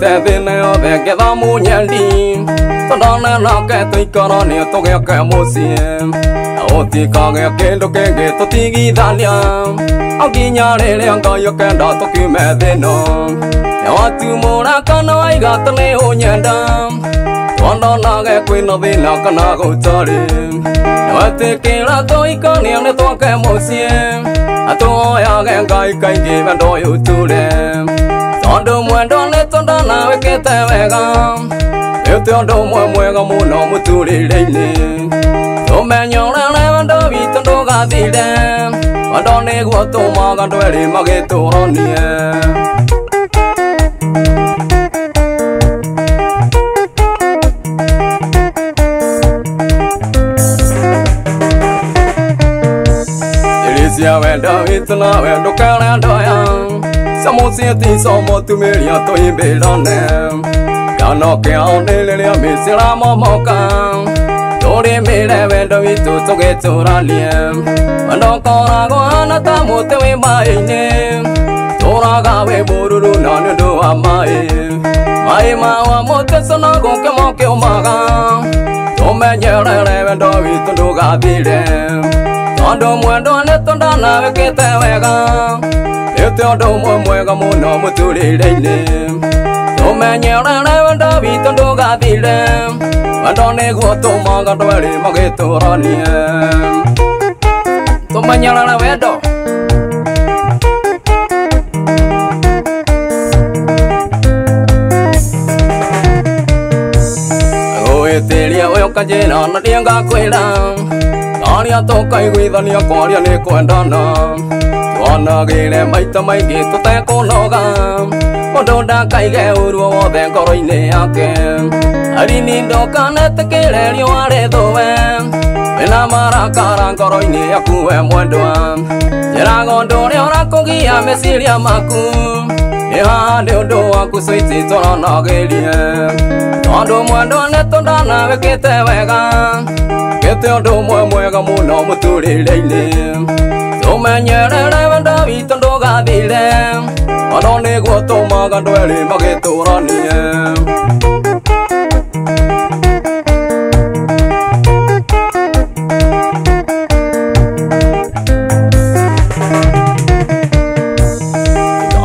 te vine o ve que da muñeli todo no que estoy corone to que musiem o ti que lo que to ti gidalia aquí ñare le ango yo que da to que me de no yo tu mora kana ai ga tele o nyanda cuando na que cuino de la kana go chore yo te que la to y con ne to que musiem a to ya que que me do yo tu le Ondo muendo le tonda na we que te vega eu te ondo muega mu no mu tu le le to me nyo la le bando vi tondo ga ti le bando ne go to ma ga twe le ma ke to ro ni Elisia vendo itna vendo kala doya Samo sieti somo tu melia to imbelone Yano ke aone le me sira momoka Dore me le vendo itu to ke turaliem Ando kora go anata mo te we maine Tora ga we boruru na ne do amae Mai ma wa mo te sono go ke mo ke omaga To me nyere le vendo itu do ga bilem Ando muendo le tonda na we ke te wega Eu te ondo muega mu no mu tu le le To me nyera le wanda vi tondo ga dile Wanda ne go to ma ga to le ma ke to ro ni To me nyera le wedo O e te lia o ka je na na dia ga kwela Aria to kai gui da nia ko ria ne ko ndana Wana gile mai ta mai ge to te ko loga Odo da kai ge uru o de ko roi ne ake Ari ni do ka ne te ke le ri o are do we Mena mara kara ko roi ne aku e mwendo Jera go do re ora ko gi a me silia maku E ha de do aku soi ti to na ge li Odo mwendo ne to da na we ke te we ga Ke te odo mwega mu no mu tu le le To me nyere le vanda vi tondo ga dile Ano ne go to ma ga do le ma ke to ro ni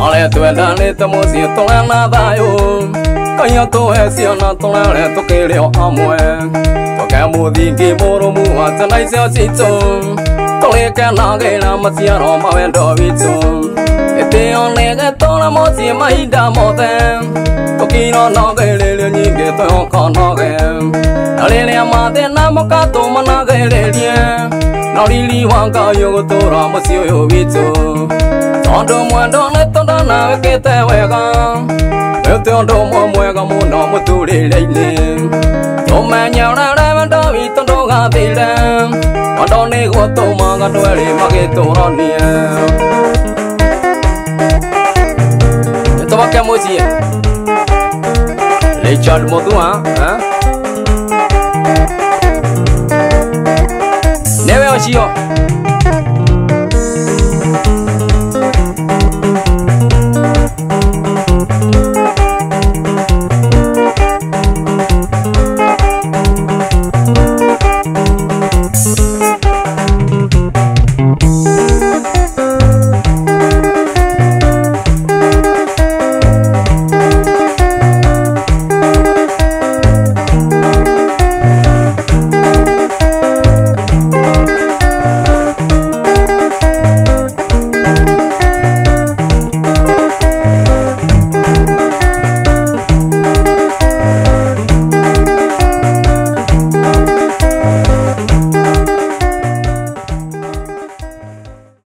Ale to da le to mo si to la na da yo Ka yo to e si na to la le to ke le o amwe To ka mo di ke mo ro mu a ta nai se si to Tole ka na ge na ma si ro ma wen do vi tu E te on le ge to la mo si ma hi da mo te To ki no na ge le ni ge to ko no ge Na le ma te na mo ka to ma na ge le Na li wa ka yo go to ra mo si yo vi tu Ondo mo ndo le to da na ke te we ga E te ondo mo ga mo no mo tu le le To me nya na le ma do vi to do ga ti le Ondo ne go to ma ga do le ma ke to ro ni To va ke mo si Le chal mo tu ha Ne ve o si yo